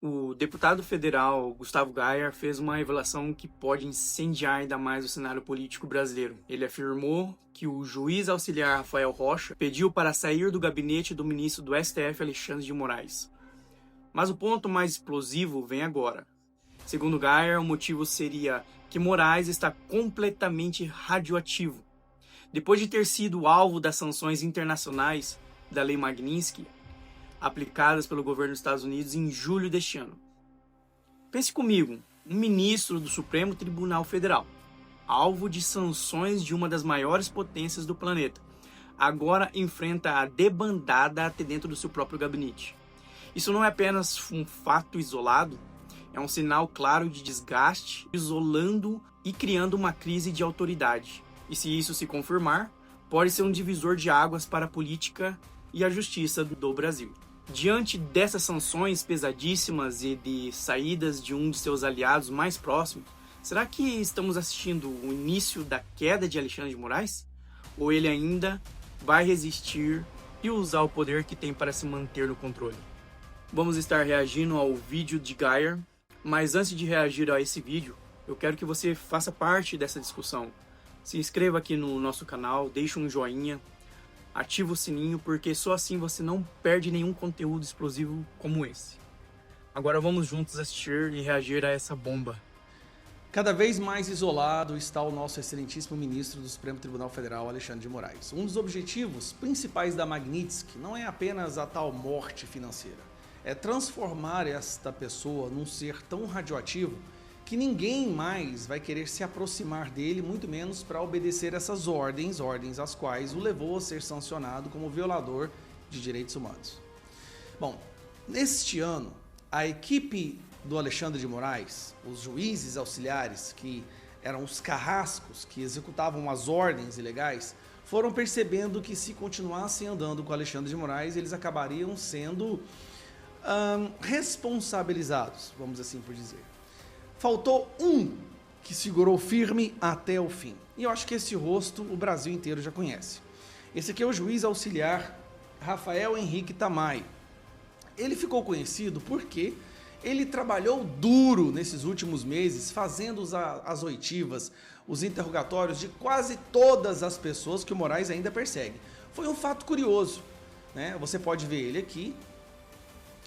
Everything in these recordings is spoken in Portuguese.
O deputado federal Gustavo Gayer fez uma revelação que pode incendiar ainda mais o cenário político brasileiro. Ele afirmou que o juiz auxiliar Rafael Rocha pediu para sair do gabinete do ministro do STF, Alexandre de Moraes. Mas o ponto mais explosivo vem agora. Segundo Gayer, o motivo seria que Moraes está completamente radioativo. Depois de ter sido alvo das sanções internacionais da Lei Magnitsky, aplicadas pelo governo dos Estados Unidos em julho deste ano. Pense comigo, um ministro do Supremo Tribunal Federal, alvo de sanções de uma das maiores potências do planeta, agora enfrenta a debandada até dentro do seu próprio gabinete. Isso não é apenas um fato isolado, é um sinal claro de desgaste, isolando e criando uma crise de autoridade. E se isso se confirmar, pode ser um divisor de águas para a política e a justiça do Brasil. Diante dessas sanções pesadíssimas e de saídas de um de seus aliados mais próximos, será que estamos assistindo o início da queda de Alexandre de Moraes? Ou ele ainda vai resistir e usar o poder que tem para se manter no controle? Vamos estar reagindo ao vídeo de Gayer, mas antes de reagir a esse vídeo, eu quero que você faça parte dessa discussão. Se inscreva aqui no nosso canal, deixe um joinha, ativa o sininho, porque só assim você não perde nenhum conteúdo explosivo como esse. Agora vamos juntos assistir e reagir a essa bomba. Cada vez mais isolado está o nosso excelentíssimo ministro do Supremo Tribunal Federal, Alexandre de Moraes. Um dos objetivos principais da Magnitsky não é apenas a tal morte financeira, é transformar esta pessoa num ser tão radioativo que ninguém mais vai querer se aproximar dele, muito menos para obedecer essas ordens às quais o levou a ser sancionado como violador de direitos humanos. Bom, neste ano, a equipe do Alexandre de Moraes, os juízes auxiliares, que eram os carrascos que executavam as ordens ilegais, foram percebendo que se continuassem andando com o Alexandre de Moraes, eles acabariam sendo responsabilizados, vamos assim por dizer. Faltou um que segurou firme até o fim. E eu acho que esse rosto o Brasil inteiro já conhece. Esse aqui é o juiz auxiliar Rafael Henrique Tamay. Ele ficou conhecido porque ele trabalhou duro nesses últimos meses, fazendo as oitivas, os interrogatórios de quase todas as pessoas que o Moraes ainda persegue. Foi um fato curioso, né? Você pode ver ele aqui,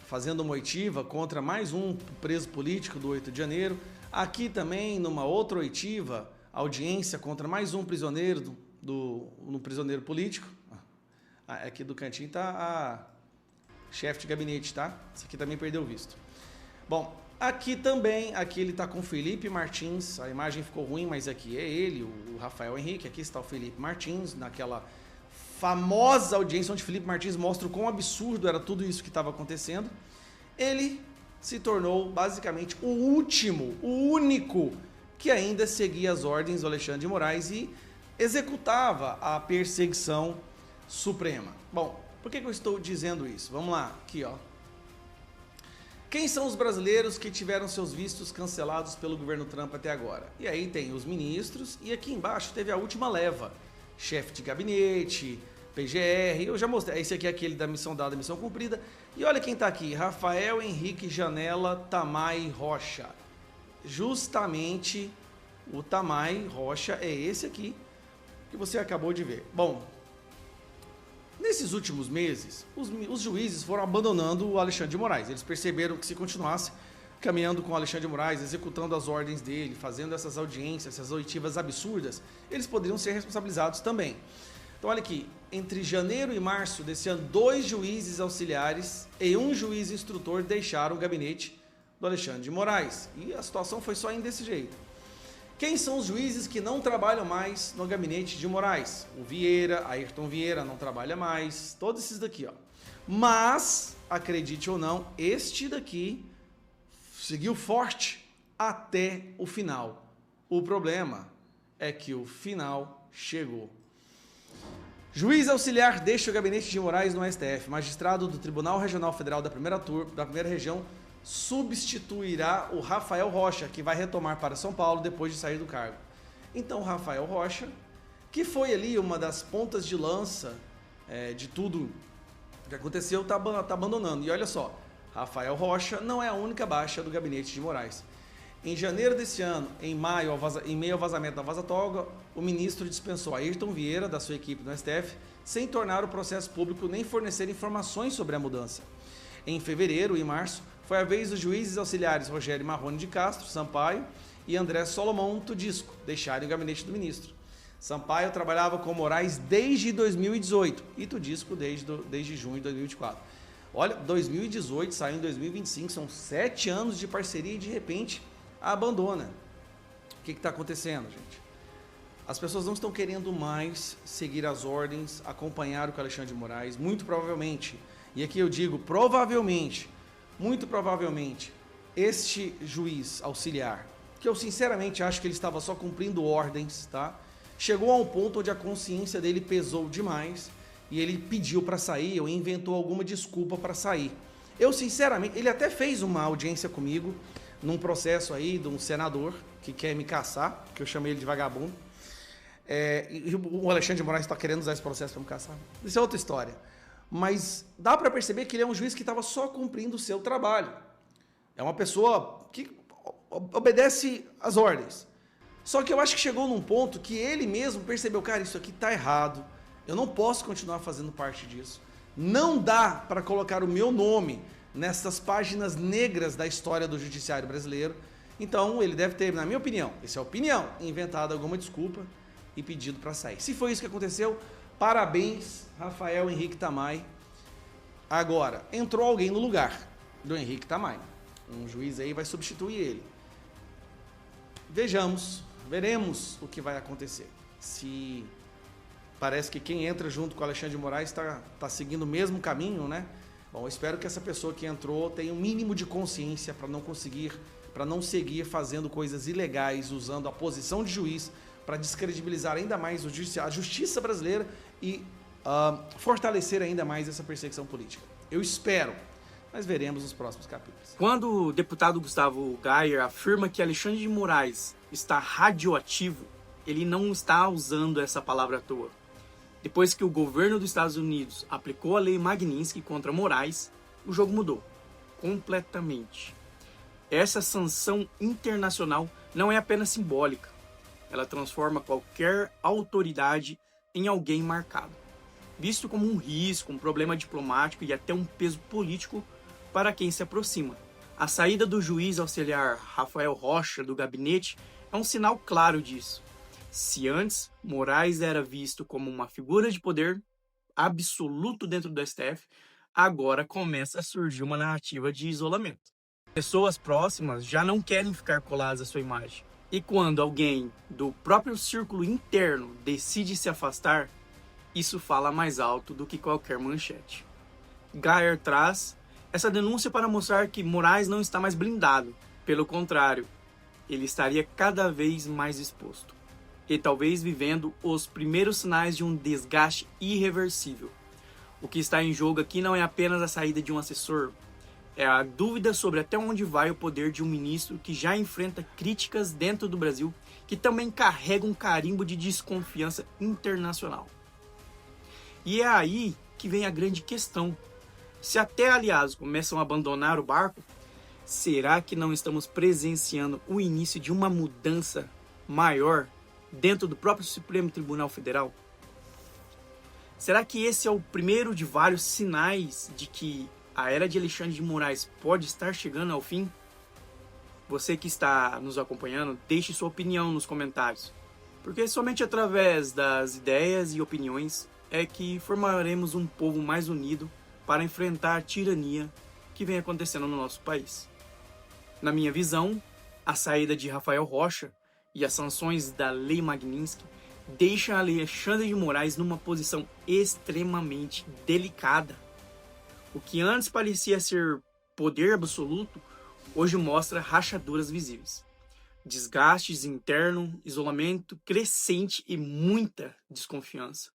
fazendo uma oitiva contra mais um preso político do 8 de janeiro. Aqui também, numa outra oitiva, audiência contra mais um prisioneiro no prisioneiro político. Aqui do cantinho está a chefe de gabinete, tá? Esse aqui também perdeu o visto. Bom, aqui também, aqui ele está com o Felipe Martins. A imagem ficou ruim, mas aqui é ele, o Rafael Henrique. Aqui está o Felipe Martins, naquela famosa audiência onde Felipe Martins mostra o quão absurdo era tudo isso que estava acontecendo. Ele se tornou basicamente o único que ainda seguia as ordens do Alexandre de Moraes e executava a perseguição suprema. Bom, por que eu estou dizendo isso? Vamos lá, aqui ó. Quem são os brasileiros que tiveram seus vistos cancelados pelo governo Trump até agora? E aí tem os ministros e aqui embaixo teve a última leva. Chefe de gabinete, PGR, eu já mostrei, esse aqui é aquele da missão dada, missão cumprida, e olha quem está aqui, Rafael Henrique Janela Tamay Rocha. Justamente o Tamay Rocha é esse aqui que você acabou de ver. Bom, nesses últimos meses, os juízes foram abandonando o Alexandre de Moraes, eles perceberam que se continuasse caminhando com o Alexandre de Moraes, executando as ordens dele, fazendo essas audiências, essas oitivas absurdas, eles poderiam ser responsabilizados também. Então olha aqui, entre janeiro e março desse ano, 2 juízes auxiliares e um juiz instrutor deixaram o gabinete do Alexandre de Moraes. E a situação foi só indo desse jeito. Quem são os juízes que não trabalham mais no gabinete de Moraes? O Vieira, Ayrton Vieira não trabalha mais, todos esses daqui, ó. Mas, acredite ou não, este daqui seguiu forte até o final. O problema é que o final chegou. Juiz auxiliar deixa o gabinete de Moraes no STF. Magistrado do Tribunal Regional Federal da primeira região substituirá o Rafael Rocha, que vai retomar para São Paulo depois de sair do cargo. Então, Rafael Rocha, que foi ali uma das pontas de lança de tudo que aconteceu, está abandonando. E olha só, Rafael Rocha não é a única baixa do gabinete de Moraes. Em janeiro desse ano, em meio ao vazamento da Vaza Toga, o ministro dispensou Ayrton Vieira da sua equipe no STF, sem tornar o processo público nem fornecer informações sobre a mudança. Em fevereiro e março, foi a vez dos juízes auxiliares Rogério Marrone de Castro, Sampaio, e André Solomon Tudisco deixarem o gabinete do ministro. Sampaio trabalhava com Moraes desde 2018 e Tudisco desde junho de 2024. Olha, 2018 saiu em 2025, são 7 anos de parceria e de repente abandona. O que está acontecendo, gente? As pessoas não estão querendo mais seguir as ordens, acompanhar o que Alexandre de Moraes, muito provavelmente, e aqui eu digo provavelmente, muito provavelmente, este juiz auxiliar, que eu sinceramente acho que ele estava só cumprindo ordens, tá? Chegou a um ponto onde a consciência dele pesou demais e ele pediu para sair ou inventou alguma desculpa para sair. Eu sinceramente, ele até fez uma audiência comigo num processo aí de um senador que quer me caçar, que eu chamei ele de vagabundo. E o Alexandre de Moraes está querendo usar esse processo para me caçar. Isso é outra história. Mas dá para perceber que ele é um juiz que estava só cumprindo o seu trabalho. É uma pessoa que obedece às ordens. Só que eu acho que chegou num ponto que ele mesmo percebeu, cara, isso aqui está errado. Eu não posso continuar fazendo parte disso. Não dá para colocar o meu nome nessas páginas negras da história do judiciário brasileiro. Então ele deve ter, na minha opinião, essa é a opinião, inventado alguma desculpa e pedido para sair. Se foi isso que aconteceu, parabéns, Rafael Henrique Tamay. Agora, entrou alguém no lugar do Henrique Tamay. Um juiz aí vai substituir ele. Veremos o que vai acontecer. Se parece que quem entra junto com o Alexandre de Moraes está seguindo o mesmo caminho, né? Bom, eu espero que essa pessoa que entrou tenha um mínimo de consciência para não seguir fazendo coisas ilegais, usando a posição de juiz para descredibilizar ainda mais a justiça brasileira e fortalecer ainda mais essa perseguição política. Eu espero, mas veremos nos próximos capítulos. Quando o deputado Gustavo Gayer afirma que Alexandre de Moraes está radioativo, ele não está usando essa palavra à toa. Depois que o governo dos Estados Unidos aplicou a lei Magnitsky contra Moraes, o jogo mudou completamente. Essa sanção internacional não é apenas simbólica, ela transforma qualquer autoridade em alguém marcado, visto como um risco, um problema diplomático e até um peso político para quem se aproxima. A saída do juiz auxiliar Rafael Rocha do gabinete é um sinal claro disso. Se antes Moraes era visto como uma figura de poder absoluto dentro do STF, agora começa a surgir uma narrativa de isolamento. Pessoas próximas já não querem ficar coladas à sua imagem. E quando alguém do próprio círculo interno decide se afastar, isso fala mais alto do que qualquer manchete. Gayer traz essa denúncia para mostrar que Moraes não está mais blindado. Pelo contrário, ele estaria cada vez mais exposto. E talvez vivendo os primeiros sinais de um desgaste irreversível. O que está em jogo aqui não é apenas a saída de um assessor, é a dúvida sobre até onde vai o poder de um ministro que já enfrenta críticas dentro do Brasil, que também carrega um carimbo de desconfiança internacional. E é aí que vem a grande questão. Se até aliados começam a abandonar o barco, será que não estamos presenciando o início de uma mudança maior dentro do próprio Supremo Tribunal Federal? Será que esse é o primeiro de vários sinais de que a era de Alexandre de Moraes pode estar chegando ao fim? Você que está nos acompanhando, deixe sua opinião nos comentários, porque somente através das ideias e opiniões é que formaremos um povo mais unido para enfrentar a tirania que vem acontecendo no nosso país. Na minha visão, a saída de Rafael Rocha e as sanções da Lei Magnitsky deixam Alexandre de Moraes numa posição extremamente delicada. O que antes parecia ser poder absoluto, hoje mostra rachaduras visíveis. Desgastes interno, isolamento crescente e muita desconfiança.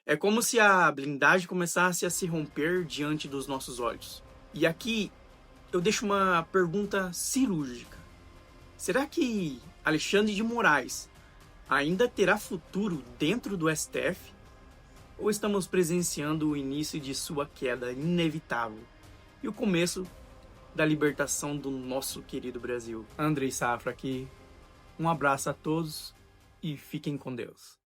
É como se a blindagem começasse a se romper diante dos nossos olhos. E aqui eu deixo uma pergunta cirúrgica. Será que Alexandre de Moraes ainda terá futuro dentro do STF? Ou estamos presenciando o início de sua queda inevitável e o começo da libertação do nosso querido Brasil. Andrei Safra aqui. Um abraço a todos e fiquem com Deus.